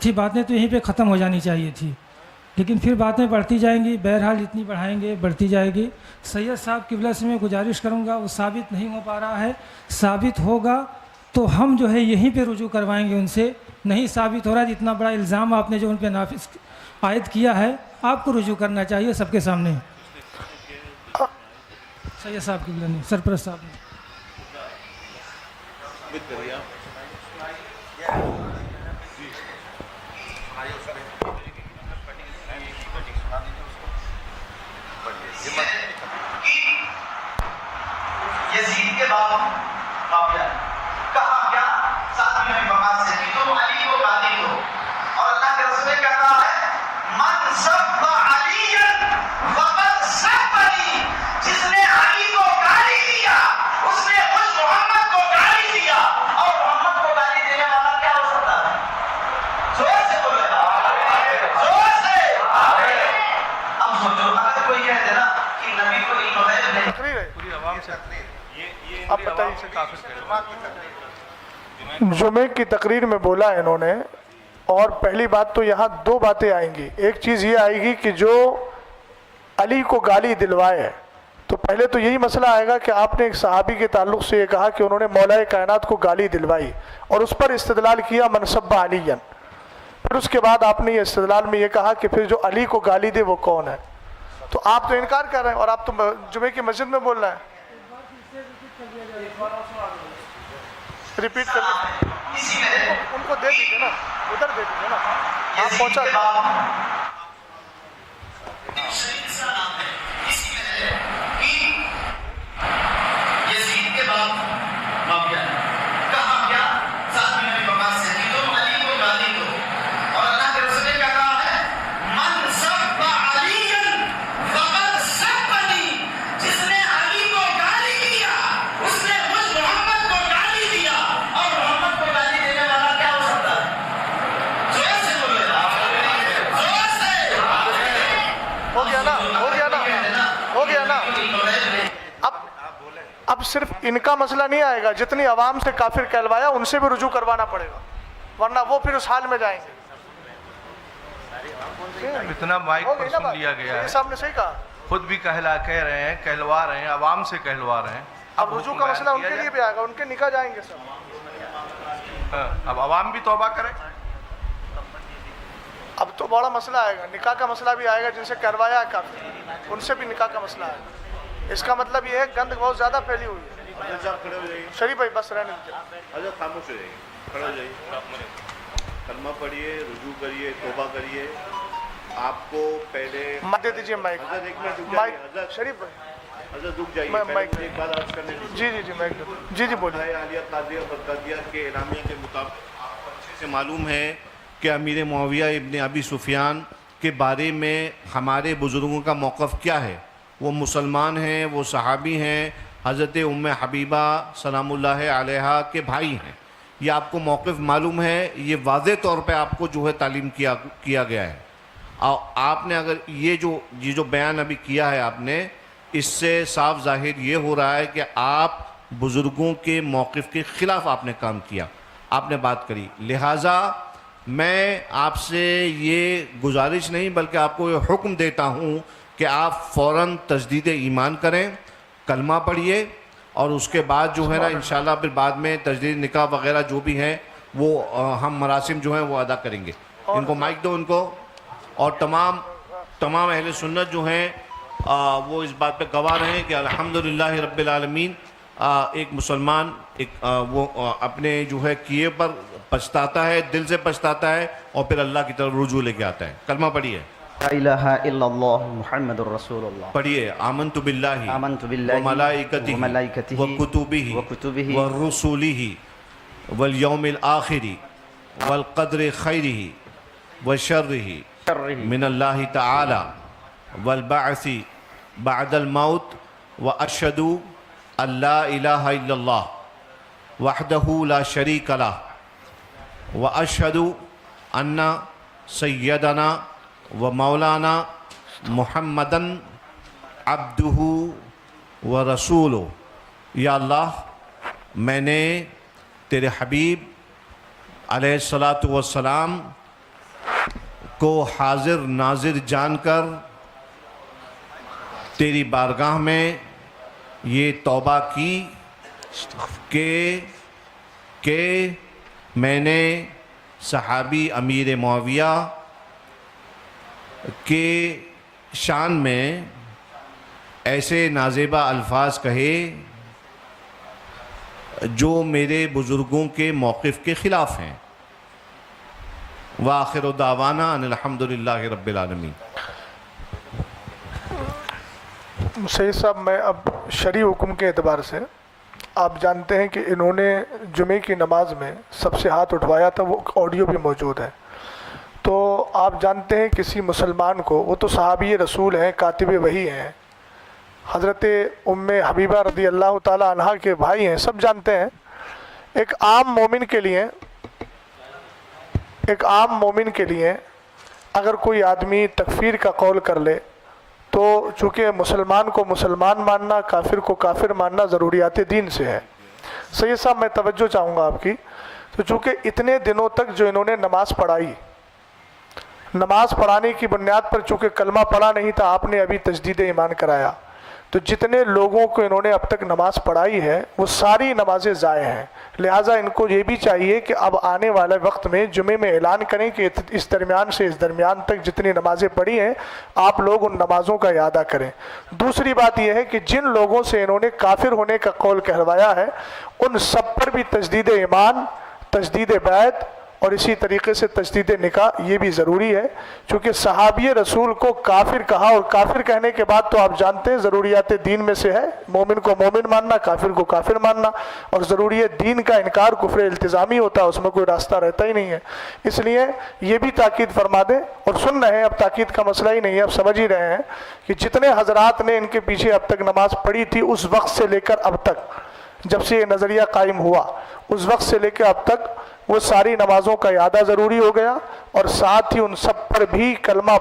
تھی باتیں تو یہیں پہ ختم ہو جانی چاہیے تھی، لیکن پھر باتیں بڑھتی جائیں گی، بہرحال اتنی بڑھائیں گے بڑھتی جائے گی۔ سید صاحب قبلہ سے میں گزارش کروں گا، وہ ثابت نہیں ہو پا رہا ہے، ثابت ہوگا تو ہم جو ہے یہیں پہ رجوع کروائیں گے ان سے۔ نہیں ثابت ہو رہا ہے، اتنا بڑا الزام آپ نے جو ان پہ نافذ عائد کیا ہے، آپ کو رجوع کرنا چاہیے سب کے سامنے۔ سید صاحب قبلہ نے، سرپرست صاحب نے۔ یزید کے بعد معاویہ کہا کیا؟ ساتویں مقام سے کہ تم علی کو گالی دو، اور اللہ کے رسول نے کہا ہے من سب علی فقد سبنی، جس نے علی کو گالی دیا اس نے خود محمد کو گالی دیا، اور محمد کو گالی دینے والا کیا ہو سکتا ہے؟ زور سے بولے زور سے۔ اب سوچو اگر کوئی کہہ دے نا کہ نبی کو علم غیب نہیں، تقریر ہے پوری عوام سے، آپ بتائیے۔ جمعے کی تقریر میں بولا انہوں نے، اور پہلی بات تو یہاں دو باتیں آئیں گی۔ ایک چیز یہ آئے گی کہ جو علی کو گالی دلوائے، تو پہلے تو یہی مسئلہ آئے گا کہ آپ نے ایک صحابی کے تعلق سے یہ کہا کہ انہوں نے مولا کائنات کو گالی دلوائی، اور اس پر استدلال کیا من سب علی۔ پھر اس کے بعد آپ نے یہ استدلال میں یہ کہا کہ پھر جو علی کو گالی دے وہ کون ہے؟ تو آپ تو انکار کر رہے ہیں، اور آپ تو جمعے کی مسجد میں بول رہے ہیں۔ ریپیٹ کر ان کو دے دیجیے نا، ادھر دے دیجیے نا، آپ پہنچا یزید کے بعد معاویہ کہا کیا؟ ساتویں مقام سے کہ تم علی کو گالی دو، اور اللہ کے رسول نے کہا ہے من سب علی فقد سبنی، جس نے علی کو گالی دیا اس نے خود محمد کو گالی دیا، اور محمد کو گالی دینے والا کیا ہو سکتا ہے؟ زور سے بولے زور سے۔ ہو گیا نا، ہو گیا نا، ہو گیا نا۔ اب صرف ان کا مسئلہ نہیں آئے گا، جتنی عوام سے کافر کہلوایا ان سے بھی رجوع کروانا پڑے گا، ورنہ وہ پھر اس حال میں جائیں گے۔ اتنا مائک پر سن لیا گیا ہے، صاحب نے صحیح کہا، خود بھی کہہ رہے ہیں، کہلوا رہے ہیں، عوام سے کہلوا رہے ہیں۔ اب رجوع کا مسئلہ ان کے لیے بھی آئے گا، ان کے نکاح جائیں گے سب۔ اب عوام بھی توبہ کرے۔ اب تو بڑا مسئلہ آئے گا، نکاح کا مسئلہ بھی آئے گا، جن سے کروایا ہے کافر ان سے بھی نکاح کا مسئلہ آئے گا۔ اس کا مطلب یہ ہے گند بہت زیادہ پھیلی ہوئی ہے۔ شریف بھائی بس رہنے دیجیے، حضرت خاموش ہو جائیے، کھڑے ہو جائیے، کلمہ پڑھیے، رجوع کریے، توبہ کریے۔ آپ کو پہلے دے دیجیے مائک، حضرت ایک منٹ رک مائک جائیے، حضرت شریف بھائی، حضرت رک جائیے، میں پہلے مائک مجھے ایک بات عرض کرنے دیجیے۔ جی جی جی مائک دے، جی جی بولیے۔ عالیہ قاضیہ بغدادیہ کے اعلامیہ کے مطابق آپ کو اچھے سے معلوم ہے کہ امیر معاویہ ابن ابی سفیان کے بارے میں ہمارے بزرگوں کا موقف کیا ہے۔ وہ مسلمان ہیں، وہ صحابی ہیں، حضرت ام حبیبہ سلام اللہ علیہا کے بھائی ہیں۔ یہ آپ کو موقف معلوم ہے، یہ واضح طور پہ آپ کو جو ہے تعلیم کیا گیا ہے۔ اور آپ نے اگر یہ جو بیان ابھی کیا ہے آپ نے، اس سے صاف ظاہر یہ ہو رہا ہے کہ آپ بزرگوں کے موقف کے خلاف آپ نے کام کیا، آپ نے بات کری۔ لہٰذا میں آپ سے یہ گزارش نہیں بلکہ آپ کو یہ حکم دیتا ہوں کہ آپ فوراً تجدید ایمان کریں، کلمہ پڑھیے، اور اس کے بعد جو ہے نا انشاءاللہ پھر بعد میں تجدید نکاح وغیرہ جو بھی ہیں وہ ہم مراسم جو ہیں وہ ادا کریں گے۔ ان کو مائک دو ان کو، اور تمام اہل سنت جو ہیں وہ اس بات پہ گواہ رہے ہیں کہ الحمدللہ رب العالمین ایک مسلمان وہ اپنے جو ہے کیے پر پچھتاتا ہے، دل سے پچھتاتا ہے، اور پھر اللہ کی طرف رجوع لے کے آتا ہے۔ کلمہ پڑھیے، لا الہ الا اللہ محمد الرسول اللہ۔ پڑھیے آمنت باللہ وملائکتہ وکتبہ ورسلہ والیوم الآخر والقدر خیرہ وشرہ من اللہ تعالی والبعث بعد الموت واشہد ان لا الہ الا اللہ وحدہ لا شریک لہ واشہد ان سیدنا و مولانا محمدن عبدہ و رسولہ۔ یا اللہ، میں نے تیرے حبیب علیہ الصلاۃ والسلام کو حاضر ناظر جان کر تیری بارگاہ میں یہ توبہ کی کہ میں نے صحابی امیر معاویہ کے شان میں ایسے نازیبہ الفاظ کہے جو میرے بزرگوں کے موقف کے خلاف ہیں۔ وآخر دعوانا ان الحمدللہ رب العالمین۔ سید صاحب، میں اب شرعی حکم کے اعتبار سے، آپ جانتے ہیں کہ انہوں نے جمعے کی نماز میں سب سے ہاتھ اٹھوایا تھا، وہ آڈیو بھی موجود ہے۔ تو آپ جانتے ہیں کسی مسلمان کو، وہ تو صحابی رسول ہیں، کاتب وحی ہیں، حضرت ام حبیبہ رضی اللہ تعالی عنہ کے بھائی ہیں، سب جانتے ہیں۔ ایک عام مومن کے لیے اگر کوئی آدمی تکفیر کا قول کر لے تو چونکہ مسلمان کو مسلمان ماننا، کافر کو کافر ماننا ضروریات دین سے ہے۔ سید صاحب، میں توجہ چاہوں گا آپ کی۔ تو چونکہ اتنے دنوں تک جو انہوں نے نماز پڑھائی، نماز پڑھانے کی بنیاد پر چونکہ کلمہ پڑھا نہیں تھا، آپ نے ابھی تجدید ایمان کرایا، تو جتنے لوگوں کو انہوں نے اب تک نماز پڑھائی ہے وہ ساری نمازیں ضائع ہیں۔ لہٰذا ان کو یہ بھی چاہیے کہ اب آنے والے وقت میں جمعے میں اعلان کریں کہ اس درمیان سے اس درمیان تک جتنی نمازیں پڑھی ہیں آپ لوگ ان نمازوں کا اعادہ کریں۔ دوسری بات یہ ہے کہ جن لوگوں سے انہوں نے کافر ہونے کا قول کہلوایا ہے ان سب پر بھی تجدید ایمان، تجدید بیعت اور اسی طریقے سے تجدید نکاح یہ بھی ضروری ہے، چونکہ صحابی رسول کو کافر کہا، اور کافر کہنے کے بعد تو آپ جانتے ہیں ضروریات دین میں سے ہے مومن کو مومن ماننا، کافر کو کافر ماننا، اور ضروریات دین کا انکار کفر التزامی ہوتا ہے، اس میں کوئی راستہ رہتا ہی نہیں ہے۔ اس لیے یہ بھی تاکید فرما دیں، اور سن رہے ہیں، اب تاکید کا مسئلہ ہی نہیں ہے، اب سمجھ ہی رہے ہیں کہ جتنے حضرات نے ان کے پیچھے اب تک نماز پڑھی تھی اس وقت سے لے کر اب تک، جب سے یہ نظریہ قائم ہوا اس وقت سے لے کے اب تک وہ ساری نمازوں کا اعادہ ضروری ہو گیا، اور ساتھ ہی ان سب پر بھی کلمہ